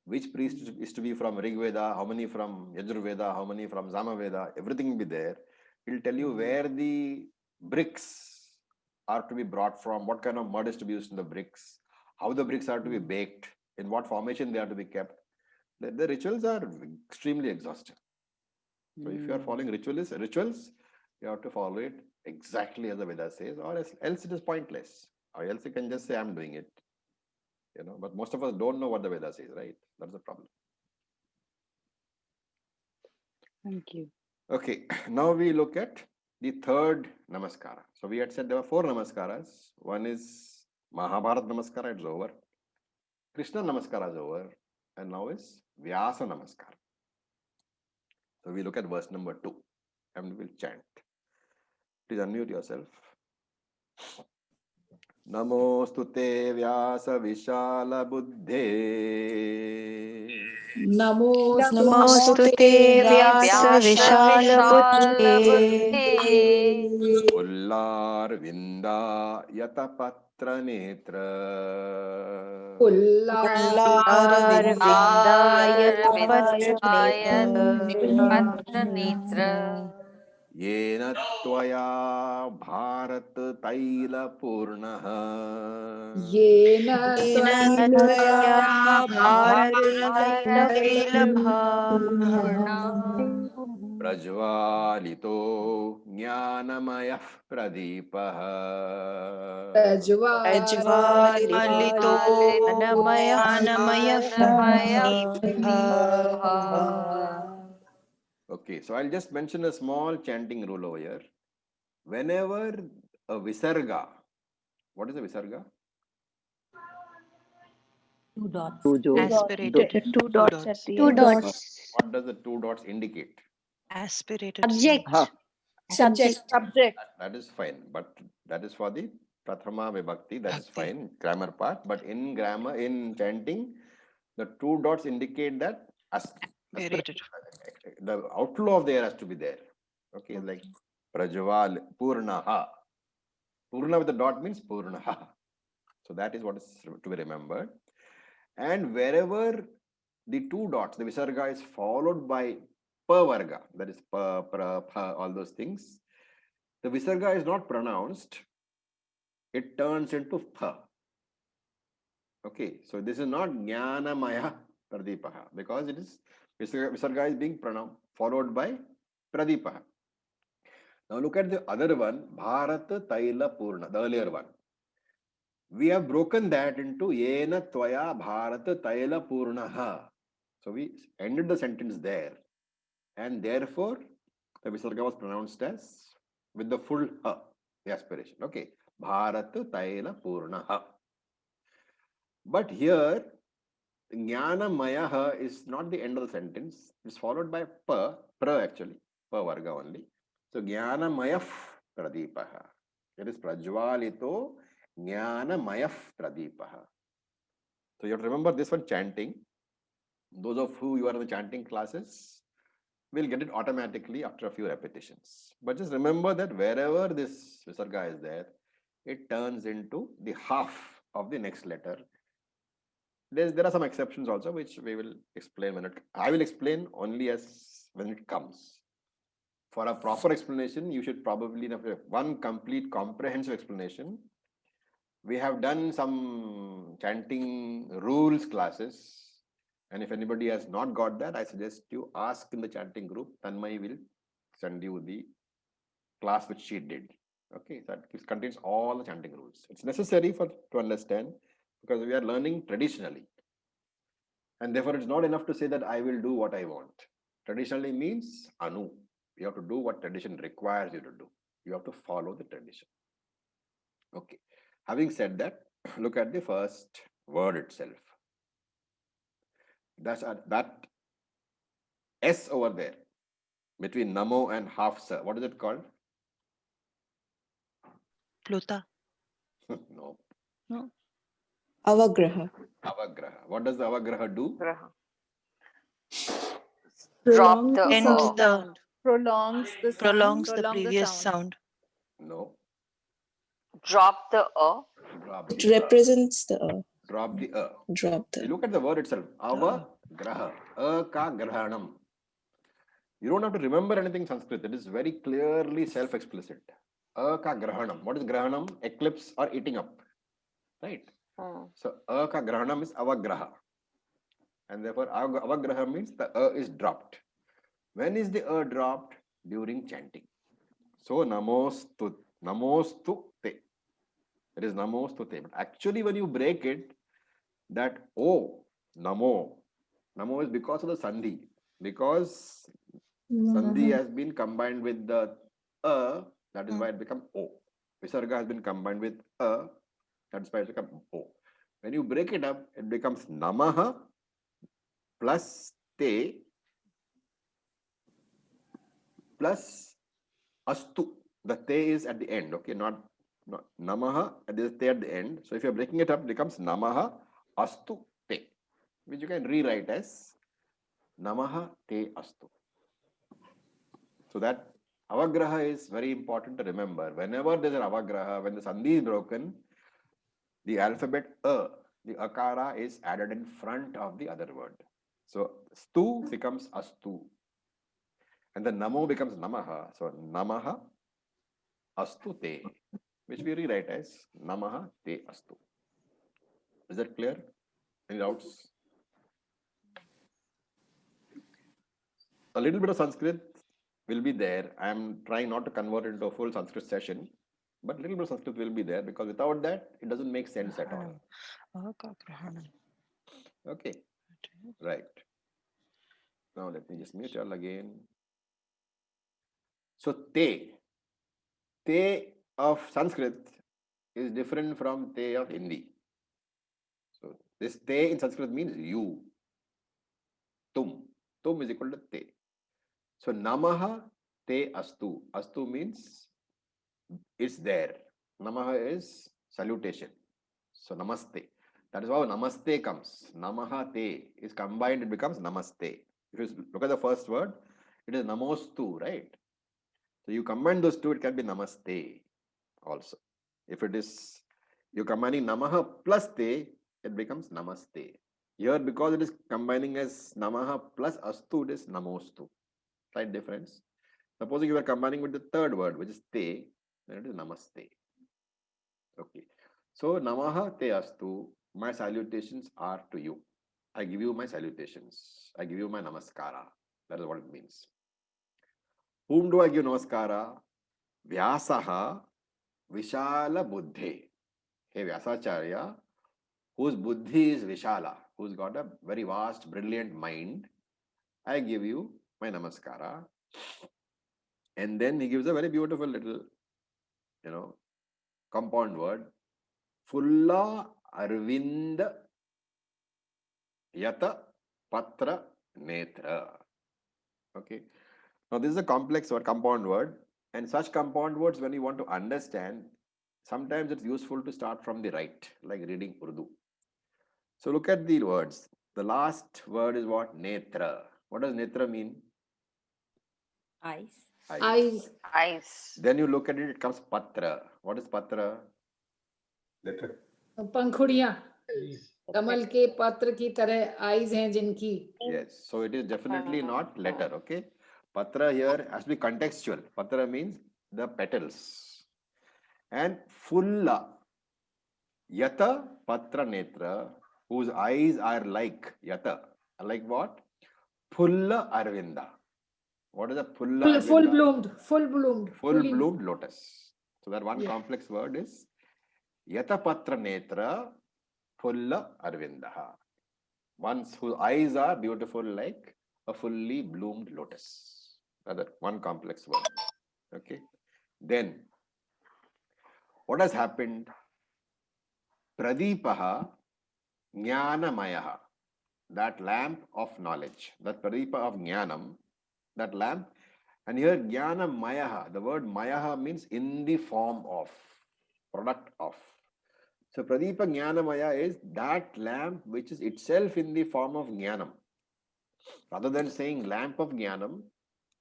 which priest is to be from Rig Veda, how many from Yajur Veda, how many from Sama Veda, everything will be there. It will tell you where the bricks are to be brought from, what kind of mud is to be used in the bricks, how the bricks are to be baked, in what formation they are to be kept. The rituals are extremely exhaustive. So if you are following rituals, you have to follow it exactly as the Veda says, or else it is pointless. Or else you can just say, I'm doing it. You know, but most of us don't know what the Veda says, right? That's the problem. Thank you. Okay, now we look at the third namaskara. So we had said there were 4 namaskaras. One is Mahabharata namaskara, it's over. Krishna namaskara is over. And now is Vyasa namaskara. So we look at verse number 2 and we'll chant. Please unmute yourself. Namostute Vyasa Vishala Buddhe. Namostute Vyasa Vishala Buddhe. Ullar Vinda Yatapatra Netra. Yena Tvaya Bharat Taila Purnaha. Prajvalito Jnanamayah Pradipaha. Alito Anamaya Okay, so I'll just mention a small chanting rule over here. Whenever a visarga, what is a visarga? Aspirated. Two dots at the Two end. dots. What does the 2 dots indicate? Aspirated. Subject. Huh. Subject. That is fine, but that is for the Prathama Vibhakti, that is fine, grammar part. But in grammar, in chanting, the 2 dots indicate that Aspirated. the outflow of the air has to be there. Okay, like Prajval, Purnaha. Purna with the dot means Purnaha. So that is what is to be remembered. And wherever the 2 dots, the visarga is followed by pavarga, that is pa, pra, pa, all those things. The visarga is not pronounced, it turns into pa. Okay, so this is not Jnanamaya Pradipaha because it is visarga is being pronounced followed by Pradipaha. Now look at the other one, Bharat Taila Purna, the earlier one. We have broken that into Yena Tvaya Bharat Taila Purnaha. So we ended the sentence there. And therefore, the visarga was pronounced as with the full ha, the aspiration. Okay. Bharat Taila Purnaha. But here, Jnana Mayaha is not the end of the sentence. It's followed by pra actually, pa varga only. So Jnana Mayaf Pradipaha. It is Prajvalito Jnana Mayaf Pradipaha. So you have to remember this one chanting. Those of you are in the chanting classes will get it automatically after a few repetitions. But just remember that wherever this visarga is there, it turns into the half of the next letter. There are some exceptions also, which we will explain I will explain only as when it comes. For a proper explanation, you should probably have one complete comprehensive explanation. We have done some chanting rules classes. And if anybody has not got that, I suggest you ask in the chanting group. Tanmay will send you the class which she did. Okay, that contains all the chanting rules. It's necessary to understand because we are learning traditionally. And therefore, it's not enough to say that I will do what I want. Traditionally means anu. You have to do what tradition requires you to do. You have to follow the tradition. Okay. Having said that, look at the first word itself. That's that S over there between Namo and half Sa. What is it called? Pluta. No. No. Avagraha. Avagraha. What does the avagraha do? Drop the Ends the Prolongs the prolongs sound. the previous sound. No. Drop the Drop It the represents the Drop the drop You the. look at the word itself. Avagraha. Ka grahanam. You don't have to remember anything Sanskrit. It is very clearly self-explicit. Ka grahanam. What is grahanam? Eclipse or eating up. Right? So ka grahanam is avagraha. And therefore avagraha means the is dropped. When is the dropped? During chanting. So namostu te. It is namostu te. But actually when you break it, that namo is because of the sandhi. Because Sandhi has been combined with the a, that is Hmm. why it becomes O. Visarga has been combined with a, that's why it becomes O. When you break it up, it becomes Namaha plus Te plus Astu. The Te is at the end, okay, not Namaha, and there's Te at the end. So if you're breaking it up, it becomes Namaha Astu Te, which you can rewrite as Namaha Te Astu. So that avagraha is very important to remember. Whenever there's an avagraha, when the sandhi is broken, the alphabet A, the akara is added in front of the other word. So stu becomes astu. And the namo becomes namaha. So namaha astu te, which we rewrite as namaha te astu. Is that clear? Any doubts? A little bit of Sanskrit will be there. I am trying not to convert it into a full Sanskrit session, but little bit of Sanskrit will be there, because without that, it doesn't make sense at all. Akagrahanam. Okay, right. Now let me just mute all again. So te of Sanskrit is different from te of Hindi. So this te in Sanskrit means you. Tum is equal to te. So namaha te astu. Astu means it's there. Namaha is salutation. So namaste. That is how namaste comes. Namaha te is combined, it becomes namaste. If you look at the first word, it is namostu, right? So you combine those two, it can be namaste also. If it is, you're combining namaha plus te, it becomes namaste. Here, because it is combining as namaha plus astu, it is namostu. Slight difference. Supposing you are combining with the third word, which is te, then it is namaste. Okay. So namaha te astu, my salutations are to you. I give you my salutations. I give you my namaskara. That is what it means. Whom do I give namaskara? Vyasaha Vishala Buddhe. Hey Vyasacharya, whose buddhi is Vishala, who's got a very vast, brilliant mind. I give you my namaskara. And then he gives a very beautiful little, compound word. Fulla Arvind Yata Patra Netra. Okay. Now this is a complex or compound word, and such compound words, when you want to understand, sometimes it's useful to start from the right, like reading Urdu. So look at the words. The last word is what? Netra. What does netra mean? Eyes. Eyes. Eyes. Then you look at it, it comes patra. What is patra? Letter. पंखुड़ियाँ कमल के पत्र की तरह eyes हैं जिनकी. Yes. So it is definitely not letter. Okay. Patra here has to be contextual. Patra means the petals. And fulla. Yata patra netra, whose eyes are like yata. Like what? Pulla arvinda. What is a pulla arvinda? Full bloomed. Full bloomed. Full bloomed lotus. So that one Yeah. complex word is yata patra netra pulla arvindaha. Ones whose eyes are beautiful like a fully bloomed lotus. Another one complex word. Okay. Then what has happened? Pradipaha Jnanamayaha. That lamp of knowledge. That Pradipa of Jnanam. That lamp. And here Jnanamayaha. The word Mayaha means in the form of. Product of. So Pradipa Jnanamaya is that lamp which is itself in the form of Jnanam. Rather than saying lamp of Jnanam,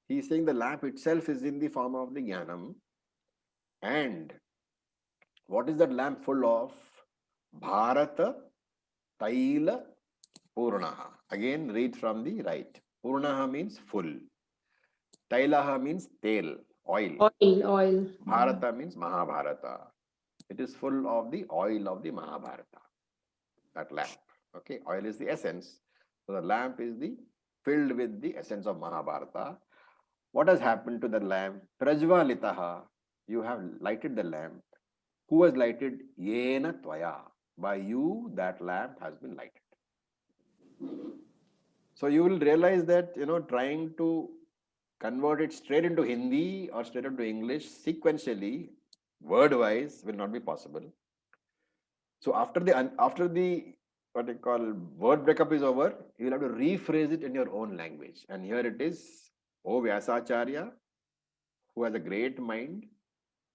he is saying the lamp itself is in the form of the Jnanam. And what is that lamp full of? Bharata Taila Purnaha. Again, read from the right. Purnaha means full. Tailaha means tail, oil. Oil. Bharata means Mahabharata. It is full of the oil of the Mahabharata. That lamp. Okay, oil is the essence. So the lamp is the filled with the essence of Mahabharata. What has happened to the lamp? Prajvalitaha. You have lighted the lamp. Who has lighted? Yena Tvaya. By you, that lamp has been lighted. So you will realize that, trying to convert it straight into Hindi or straight into English sequentially, word-wise, will not be possible. So after the what they call word breakup is over, you will have to rephrase it in your own language. And here it is, O Vyasacharya, who has a great mind,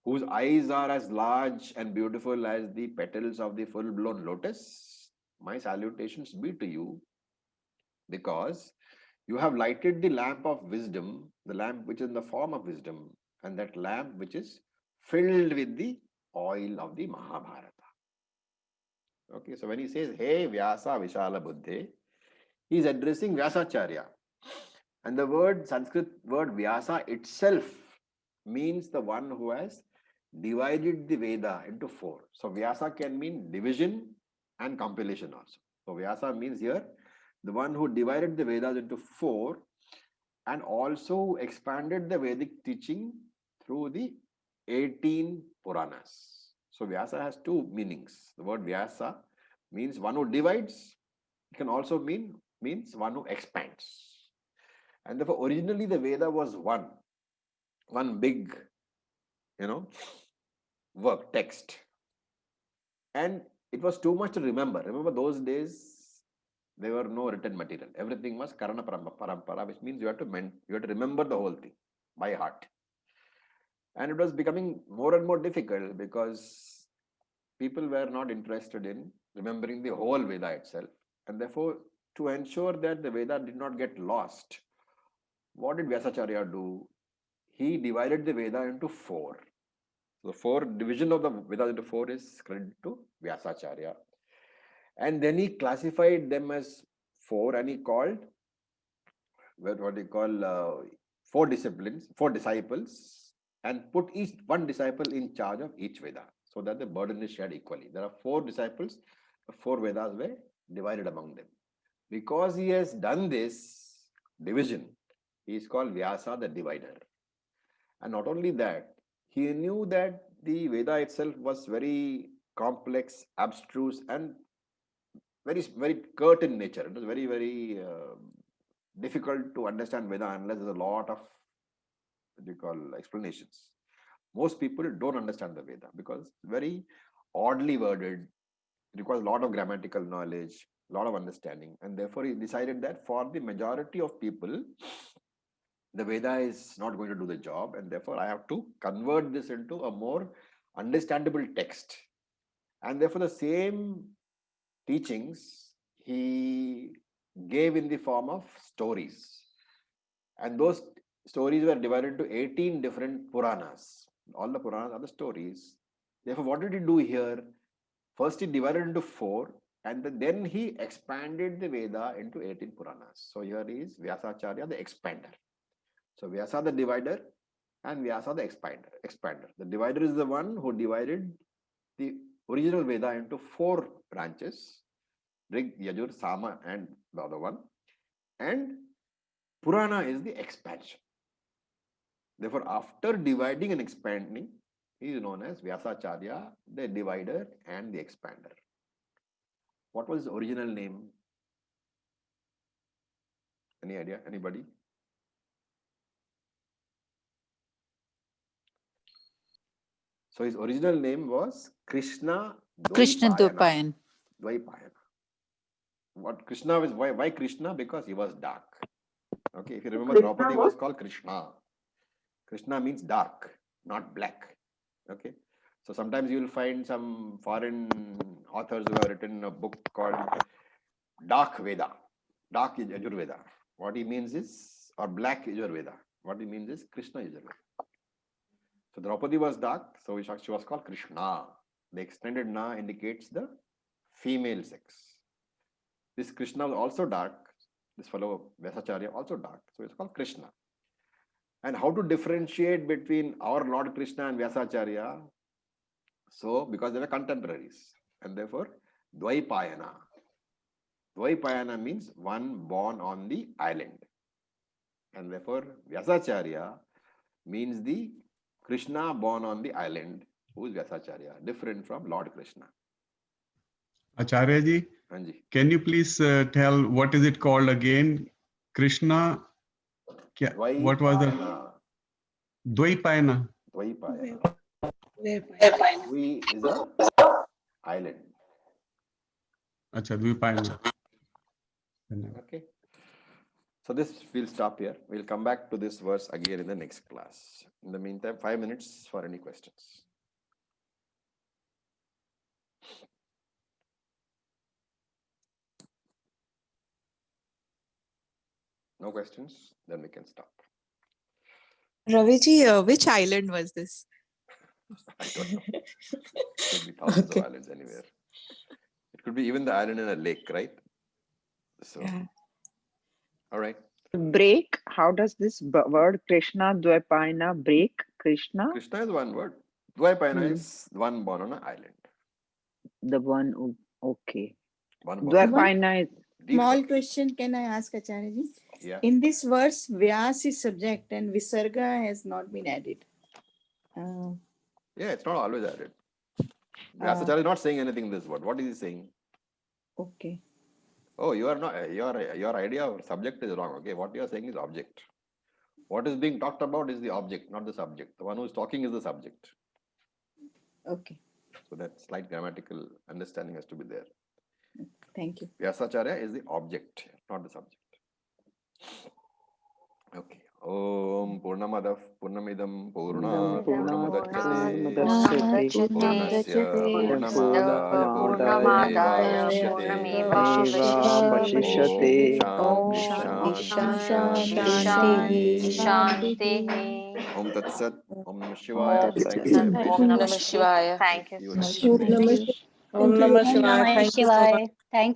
whose eyes are as large and beautiful as the petals of the full-blown lotus. My salutations be to you, because you have lighted the lamp of wisdom, the lamp which is in the form of wisdom, and that lamp which is filled with the oil of the Mahabharata. Okay, so when he says, Hey Vyasa Vishala Buddhe, he is addressing Vyasacharya. And the word, Sanskrit word Vyasa itself means the one who has divided the Veda into 4. So Vyasa can mean division and compilation also. So Vyasa means here the one who divided the Vedas into 4 and also expanded the Vedic teaching through the 18 Puranas. So Vyasa has 2 meanings. The word Vyasa means one who divides. It can also means one who expands. And therefore originally the Veda was one big, work, text. And it was too much to remember. Remember those days, there were no written material. Everything was Karana Parampara, which means you have to remember the whole thing by heart. And it was becoming more and more difficult because people were not interested in remembering the whole Veda itself. And therefore, to ensure that the Veda did not get lost, what did Vyasacharya do? He divided the Veda into 4. So 4 division of the Veda into 4 is credited to Vyasacharya. And then he classified them as 4 and he called what he call 4 disciplines, 4 disciples, and put each one disciple in charge of each Veda so that the burden is shared equally. There are 4 disciples, 4 Vedas were divided among them. Because he has done this division, he is called Vyasa the divider. And not only that, he knew that the Veda itself was very complex, abstruse, and very, very curt in nature. It was very, very difficult to understand Veda unless there's a lot of what you call explanations. Most people don't understand the Veda because it's very oddly worded. It requires a lot of grammatical knowledge, a lot of understanding, and therefore he decided that for the majority of people, the Veda is not going to do the job, and therefore I have to convert this into a more understandable text. And therefore the same teachings he gave in the form of stories. And those stories were divided into 18 different Puranas. All the Puranas are the stories. Therefore, what did he do here? First, he divided into 4, and then he expanded the Veda into 18 Puranas. So here is Vyasacharya, the expander. So Vyasa the divider and Vyasa the expander. The divider is the one who divided the original Veda into 4 branches, Rig, Yajur, Sama, and the other one. And Purana is the expansion. Therefore, after dividing and expanding, he is known as Vyasacharya, the divider and the expander. What was his original name? Any idea? Anybody? So his original name was Krishna Dvaipayana. What Krishna was, why Krishna? Because he was dark. Okay, if you remember, Draupadi was called Krishna. Krishna means dark, not black. Okay, so sometimes you will find some foreign authors who have written a book called Dark Veda, Dark Yajurveda. What he means is, or Black Yajurveda. What he means is Krishna Yajurveda. So Draupadi was dark, so she was called Krishna. The extended Na indicates the female sex. This Krishna was also dark. This fellow Vyasacharya also dark. So it's called Krishna. And how to differentiate between our Lord Krishna and Vyasacharya? So because they were contemporaries. And therefore, Dvaipayana. Dvaipayana means one born on the island. And therefore, Vyasacharya means the Krishna born on the island, who is Vyasacharya, different from Lord Krishna. Acharya ji, can you please tell what is it called again? Krishna? क्या what was the Dvaipayana? Dvaipayana. Dvi is a island. अच्छा Dvaipayana. Okay. So this we'll stop here. We'll come back to this verse again in the next class. In the meantime, 5 minutes for any questions. No questions? Then we can stop. Raviji, which island was this? I don't know. Could be thousands Okay. of islands anywhere. It could be even the island in a lake, right? So, Yeah. all right. Break. How does this word Krishna Dvaipayana break? Krishna, Krishna is one word. Dvaipayana Hmm. is one born on an island. the one who, okay. One born on an island. Dvaipayana is Deep Small water. question can I ask Acharya ji? Yeah. In this verse, Vyas is subject and Visarga has not been added. Yeah, it's not always added. Vyasacharya is not saying anything in this word. What is he saying? Okay. Oh, you are not your idea of subject is wrong. Okay, what you are saying is object. What is being talked about is the object, not the subject. The one who is talking is the subject. Okay. So that slight grammatical understanding has to be there. Thank you. Vyasacharya is the object, not the subject. Okay. Om Purnamadav Purnamidam Purnat Purnamudachyate Purnasya Purnamadaya Purnamevavashyate Om Shanti Shanti Shanti Om Tat Sat Om Namah Shivaya. Thank you, everybody. Om Namah Shivaya. Thank you. Om Namah Shivaya. Thank you so much. Thank